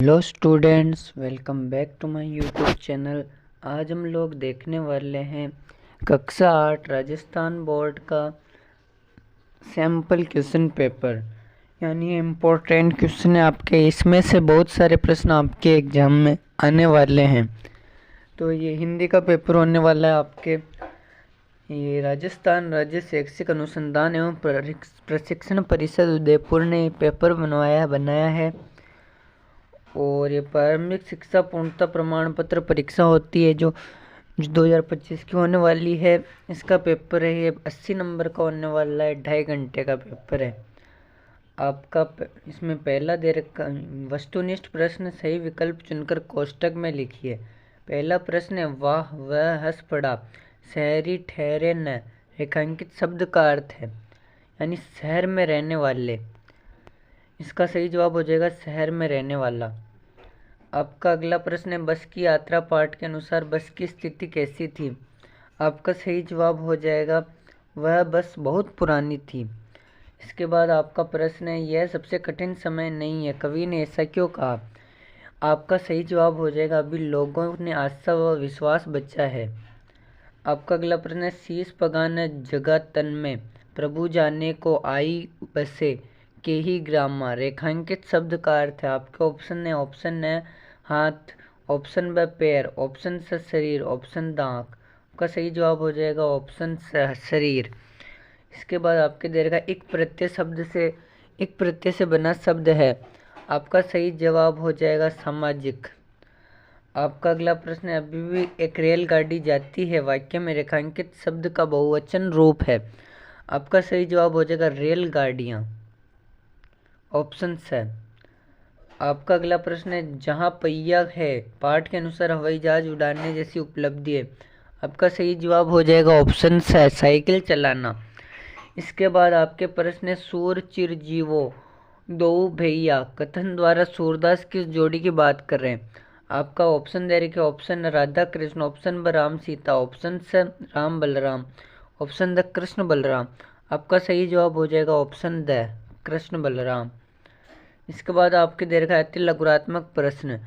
Hello students, welcome back to my YouTube channel. आज हम लोग देखने वाले हैं कक्षा 8 राजस्थान बोर्ड का सैम्पल क्वेश्चन पेपर, यानी इम्पोर्टेंट क्वेश्चन है आपके। इसमें से बहुत सारे प्रश्न आपके एग्जाम में आने वाले हैं। तो ये हिंदी का पेपर होने वाला है आपके। ये राजस्थान राज्य शैक्षिक अनुसंधान एवं प्रशिक्षण परिषद उदयपुर ने पेपर बनाया है। और ये प्रारंभिक शिक्षा पूर्णता प्रमाण पत्र परीक्षा होती है जो 2025 की होने वाली है। इसका पेपर है ये 80 नंबर का होने वाला है, 2.5 घंटे का पेपर है आपका। इसमें पहला दे रखा वस्तुनिष्ठ प्रश्न, सही विकल्प चुनकर कोष्टक में लिखिए। पहला प्रश्न है, वाह वह हंस पड़ा, शहरी ठहरे न। रेखांकित शब्द का अर्थ है यानी शहर में रहने वाले। इसका सही जवाब हो जाएगा शहर में रहने वाला। आपका अगला प्रश्न है, बस की यात्रा पाठ के अनुसार बस की स्थिति कैसी थी। आपका सही जवाब हो जाएगा वह बस बहुत पुरानी थी। इसके बाद आपका प्रश्न है, यह सबसे कठिन समय नहीं है, कवि ने ऐसा क्यों कहा। आपका सही जवाब हो जाएगा अभी लोगों ने आस्था व विश्वास बचा है। आपका अगला प्रश्न है, शीश पगान जगा तन में, प्रभु जाने को आई बसे के ही ग्रामा। रेखांकित शब्द का अर्थ है। आपके ऑप्शन है, ऑप्शन है हाथ, ऑप्शन ब पैर, ऑप्शन स शरीर, ऑप्शन द आँख। आपका सही जवाब हो जाएगा ऑप्शन शरीर। इसके बाद आपके दे रखा एक प्रत्यय से बना शब्द है। आपका सही जवाब हो जाएगा सामाजिक। आपका अगला प्रश्न है, अभी भी एक रेलगाड़ी जाती है, वाक्य में रेखांकित शब्द का बहुवचन रूप है। आपका सही जवाब हो जाएगा रेलगाड़ियाँ, ऑप्शन है। आपका अगला प्रश्न है, जहाँ पहिया है, पाठ के अनुसार हवाई जहाज उड़ाने जैसी उपलब्धि है। आपका सही जवाब हो जाएगा ऑप्शन है साइकिल चलाना। इसके बाद आपके प्रश्न है, सूर चिरजीवो दो भैया कथन द्वारा सूरदास किस जोड़ी की बात कर रहे हैं। आपका ऑप्शन दे रखे, ऑप्शन राधा कृष्ण, ऑप्शन ब राम सीता, ऑप्शन से राम बलराम, ऑप्शन द कृष्ण बलराम। आपका सही जवाब हो जाएगा ऑप्शन द कृष्ण बलराम। इसके बाद आपके दे रखा है लघुरात्मक प्रश्न,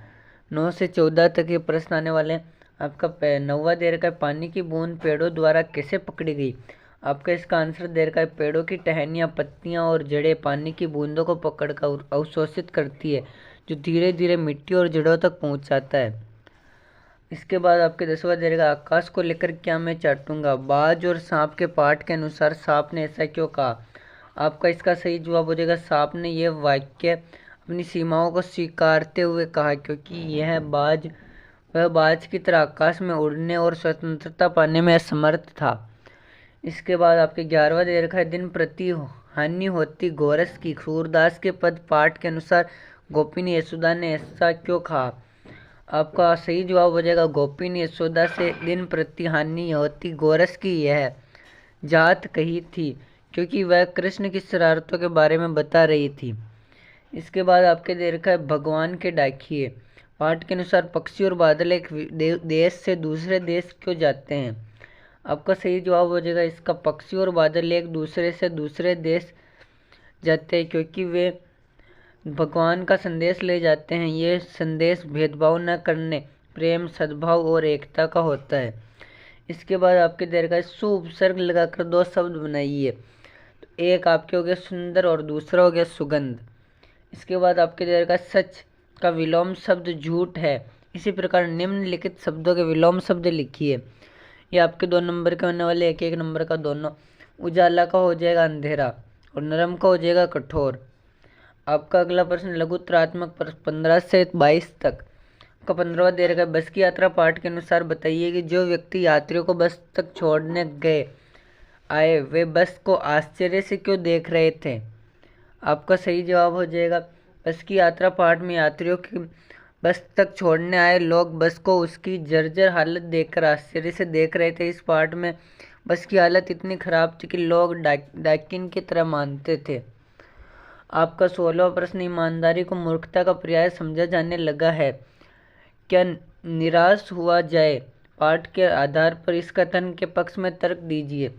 9 से 14 तक ये प्रश्न आने वाले हैं। आपका 9वां दे रखा है, पानी की बूंद पेड़ों द्वारा कैसे पकड़ी गई। आपका इसका आंसर दे रखा है, पेड़ों की टहनियाँ, पत्तियाँ और जड़ें पानी की बूंदों को पकड़कर अवशोषित करती है, जो धीरे धीरे मिट्टी और जड़ों तक पहुँच जाता है। इसके बाद आपके 10वां दे रखा, आकाश को लेकर क्या मैं चाटूंगा। बाज और सांप के पाठ के अनुसार सांप ने ऐसा क्यों कहा। आपका इसका सही जवाब हो जाएगा, सांप ने यह वाक्य अपनी सीमाओं को स्वीकारते हुए कहा, क्योंकि वह बाज की तरह आकाश में उड़ने और स्वतंत्रता पाने में असमर्थ था। इसके बाद आपके 11वां दे रखा है, दिन प्रति हानि होती गोरस की, सूरदास के पद पाठ के अनुसार गोपिनी यशोदा ने ऐसा क्यों कहा। आपका सही जवाब हो जाएगा, गोपिनी यशोदा से दिन प्रति हानि होती गोरस की यह जात कही थी, क्योंकि वह कृष्ण की शरारतों के बारे में बता रही थी। इसके बाद आपके दे रखा है, भगवान के डाकिए, पाठ के अनुसार पक्षी और बादल एक देश से दूसरे देश क्यों जाते हैं। आपका सही जवाब हो जाएगा इसका, पक्षी और बादल एक दूसरे से दूसरे देश जाते हैं क्योंकि वे भगवान का संदेश ले जाते हैं। ये संदेश भेदभाव न करने, प्रेम, सद्भाव और एकता का होता है। इसके बाद आपके दे रखा है, सुउपसर्ग लगाकर 2 शब्द बनाइए। तो एक आपके हो गया सुंदर और दूसरा हो गया सुगंध। इसके बाद आपके दे रखा है, सच का विलोम शब्द झूठ है। इसी प्रकार निम्नलिखित शब्दों के विलोम शब्द लिखिए। ये आपके 2 नंबर के होने वाले, 1-1 नंबर का दोनों। उजाला का हो जाएगा अंधेरा और नरम का हो जाएगा कठोर। आपका अगला प्रश्न, लघुत्रात्मक 15 से 22 तक का 15वां दे रखा है, बस की यात्रा पाठ के अनुसार बताइए कि जो व्यक्ति यात्रियों को बस तक छोड़ने आए वे बस को आश्चर्य से क्यों देख रहे थे। आपका सही जवाब हो जाएगा, बस की यात्रा पाठ में यात्रियों की बस तक छोड़ने आए लोग बस को उसकी जर्जर हालत देखकर आश्चर्य से देख रहे थे। इस पाठ में बस की हालत इतनी खराब थी कि लोग डाकिन की तरह मानते थे। आपका 16वां प्रश्न, ईमानदारी को मूर्खता का पर्याय समझा जाने लगा है, क्या निराश हुआ जाए। पाठ के आधार पर इस कथन के पक्ष में तर्क दीजिए।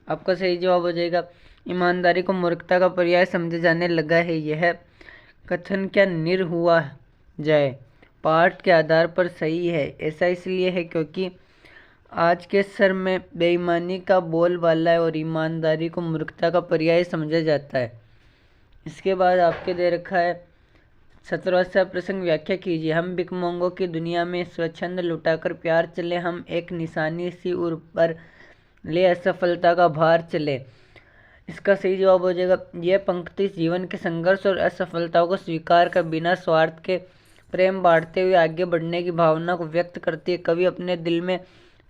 आपका सही जवाब हो जाएगा, ईमानदारी को मूर्खता का पर्याय समझा जाने लगा है, यह कथन क्या जाए पाठ के आधार पर सही है। ऐसा इसलिए है क्योंकि आज के सर में बेईमानी का बोलबाला है और ईमानदारी को मूर्खता का पर्याय समझा जाता है। इसके बाद आपके दे रखा है 17वां प्रसंग, व्याख्या कीजिए। हम भिखमंगों की दुनिया में स्वच्छंद लुटाकर प्यार चले, हम एक निशानी सी उर पर ले असफलता का भार चले। इसका सही जवाब हो जाएगा यह पंक्ति जीवन के संघर्ष और असफलताओं को स्वीकार कर बिना स्वार्थ के प्रेम बांटते हुए आगे बढ़ने की भावना को व्यक्त करती है। कवि अपने दिल में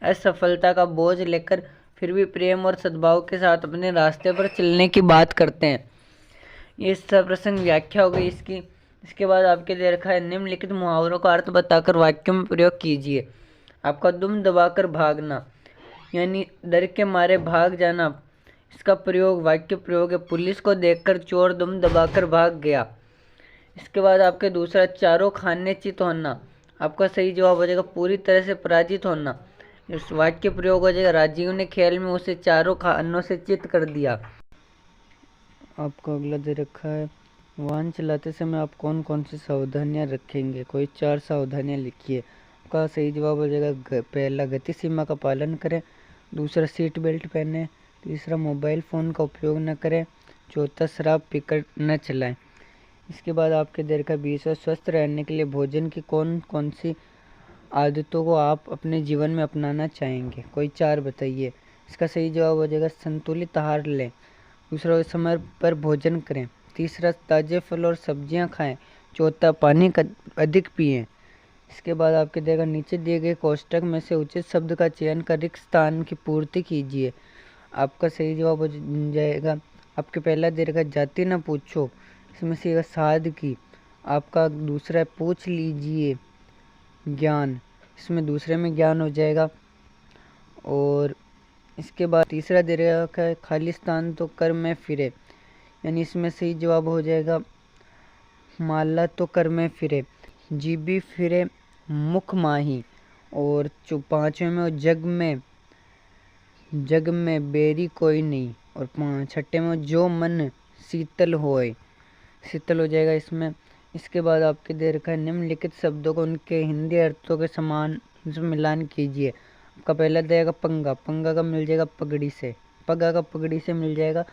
असफलता का बोझ लेकर फिर भी प्रेम और सद्भाव के साथ अपने रास्ते पर चलने की बात करते हैं। ये प्रसंग व्याख्या हो गई इसकी। इसके बाद आपके दे रखा है निम्नलिखित मुहावरों का अर्थ बताकर वाक्यों में प्रयोग कीजिए। आपका दुम दबाकर भागना यानी डर के मारे भाग जाना। इसका प्रयोग वाक्य प्रयोग है, पुलिस को देखकर चोर दुम दबाकर भाग गया। इसके बाद आपके दूसरा चारों खाने चित होना। आपका सही जवाब हो जाएगा पूरी तरह से पराजित होना। इस वाक्य प्रयोग हो जाएगा राजीव ने खेल में उसे चारों खानों से चित कर दिया। आपको अगला दे रखा है वाहन चलाते समय आप कौन कौन सी सावधानियां रखेंगे। कोई 4 सावधानियां लिखिए। आपका सही जवाब हो जाएगा पहला गति सीमा का पालन करें, दूसरा सीट बेल्ट पहने, तीसरा मोबाइल फ़ोन का उपयोग न करें, चौथा शराब पीकर न चलाएं। इसके बाद आपके दे रखा है 20वां स्वस्थ रहने के लिए भोजन की कौन कौन सी आदतों को आप अपने जीवन में अपनाना चाहेंगे। कोई 4 बताइए। इसका सही जवाब हो जाएगा संतुलित आहार लें, दूसरा समय पर भोजन करें, तीसरा ताज़े फल और सब्जियां खाएं, चौथा पानी का अधिक पिएं। इसके बाद आपके देगा नीचे दिए गए कोष्टक में से उचित शब्द का चयन कर रिक्त स्थान की पूर्ति कीजिए। आपका सही जवाब हो जाएगा आपके पहला दे रखा जाति न पूछो, इसमें से साध की। आपका दूसरा पूछ लीजिए ज्ञान, इसमें दूसरे में ज्ञान हो जाएगा। और इसके बाद तीसरा दे रखा है खालिस्तान तो कर में फिरे, यानी इसमें सही जवाब हो जाएगा माला तो कर में फिरे, जीबी फिरे मुख माही। और जो 5वें में जग में बेरी कोई नहीं। और 6ठे में जो मन शीतल होए, शीतल हो जाएगा इसमें। इसके बाद आपके दे रखा है निम्नलिखित शब्दों को उनके हिंदी अर्थों के समान मिलान कीजिए। आपका पहला देगा पंगा, पंगा का मिल जाएगा पगड़ी से, पगा का पगड़ी से मिल जाएगा।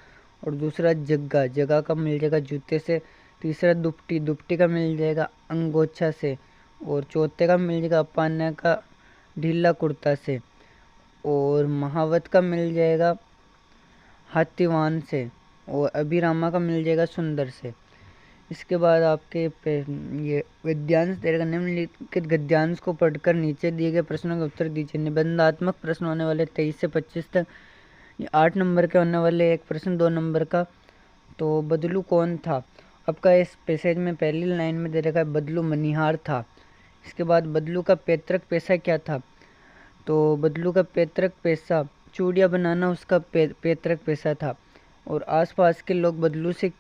और दूसरा जग्गा, जगह का मिल जाएगा जूते से। तीसरा दुपटी, दुपटी का मिल जाएगा अंगोछा से। और चौथे का मिल जाएगा पान्या का ढीला कुर्ता से। और महावत का मिल जाएगा हाथीवान से। और अभिरामा का मिल जाएगा सुंदर से। इसके बाद आपके ये गद्यांश दे रखा निम्नलिखित गद्यांश को पढ़कर नीचे दिए गए प्रश्नों के उत्तर दीजिए। निबंधात्मक प्रश्न होने वाले 23 से 25 तक, ये 8 नंबर के होने वाले एक प्रश्न 2 नंबर का। तो बदलू कौन था। आपका इस पैसेज में पहली लाइन में दे रखा है बदलू मनिहार था। इसके बाद बदलू का पैतृक पेशा क्या था। तो बदलू का पैतृक पेशा चूड़ियाँ बनाना उसका पैतृक पेशा था। और आसपास के लोग बदलू से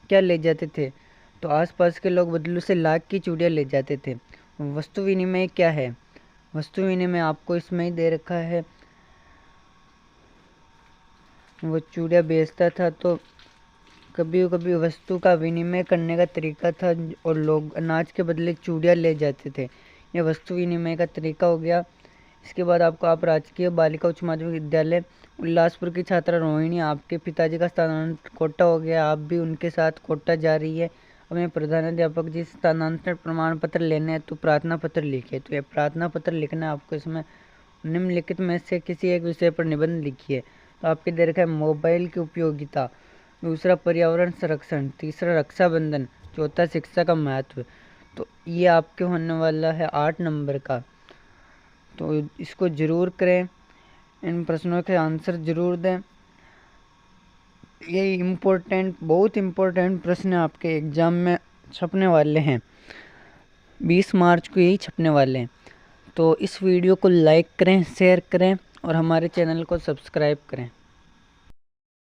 क्या ले जाते थे। तो आसपास के लोग बदलू से लाख की चूड़ियाँ ले जाते थे। वस्तु विनिमय क्या है। वस्तु विनिमय आपको इसमें ही दे रखा है, वो चूड़ियाँ बेचता था तो कभी कभी वस्तु का विनिमय करने का तरीका था और लोग अनाज के बदले चूड़ियाँ ले जाते थे। यह वस्तु विनिमय का तरीका हो गया। इसके बाद आपको आप राजकीय बालिका उच्च माध्यमिक विद्यालय उल्लासपुर की छात्रा रोहिणी, आपके पिताजी का स्थानांतरण कोटा हो गया, आप भी उनके साथ कोटा जा रही है। हमें प्रधानाध्यापक जी स्थानांतरण प्रमाण पत्र लेने हैं तो प्रार्थना पत्र लिखिए। तो यह प्रार्थना पत्र लिखना है आपको। इसमें निम्नलिखित में से किसी एक विषय पर निबंध लिखिए। तो आपके दे रखा है मोबाइल की उपयोगिता, दूसरा पर्यावरण संरक्षण, तीसरा रक्षाबंधन, चौथा शिक्षा का महत्व। तो ये आपके होने वाला है 8 नंबर का। तो इसको जरूर करें, इन प्रश्नों के आंसर जरूर दें। ये बहुत इम्पोर्टेंट प्रश्न आपके एग्ज़ाम में छपने वाले हैं। 20 मार्च को यही छपने वाले हैं। तो इस वीडियो को लाइक करें, शेयर करें और हमारे चैनल को सब्सक्राइब करें।